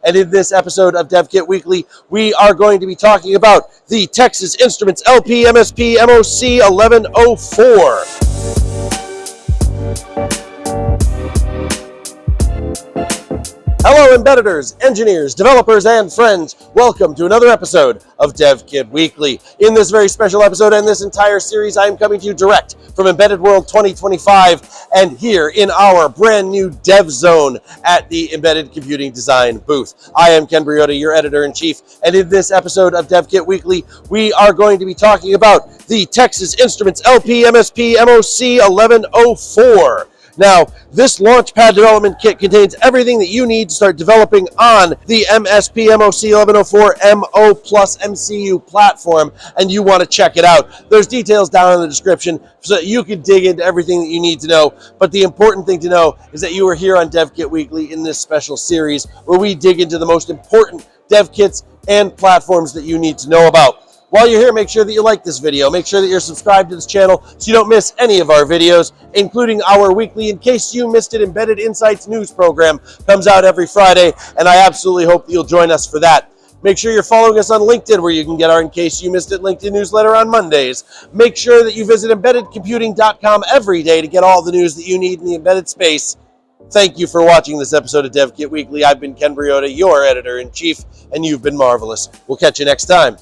and in this episode of DevKit Weekly, we are going to be talking about the Texas Instruments LP-MSPM0C1104. Hello, embedders, engineers, developers, and friends. Welcome to another episode of DevKit Weekly. In this very special episode and this entire series, I am coming to you direct from Embedded World 2025 and here in our brand new Dev Zone at the Embedded Computing Design booth. I am Ken Briota, your editor-in-chief, and in this episode of DevKit Weekly, we are going to be talking about the Texas Instruments LP-MSPM0C1104. Now, this LaunchPad development kit contains everything that you need to start developing on the MSPM0C1104 M0 MCU platform, and you want to check it out. There's details down in the description so that you can dig into everything that you need to know, but the important thing to know is that you are here on DevKit Weekly in this special series where we dig into the most important dev kits and platforms that you need to know about. While you're here, make sure that you like this video. Make sure that you're subscribed to this channel so you don't miss any of our videos, including our weekly In Case You Missed It Embedded Insights news program. Comes out every Friday, and I absolutely hope that you'll join us for that. Make sure you're following us on LinkedIn, where you can get our In Case You Missed It LinkedIn newsletter on Mondays. Make sure that you visit embeddedcomputing.com every day to get all the news that you need in the embedded space. Thank you for watching this episode of DevKit Weekly. I've been Ken Briota, your editor-in-chief, and you've been marvelous. We'll catch you next time.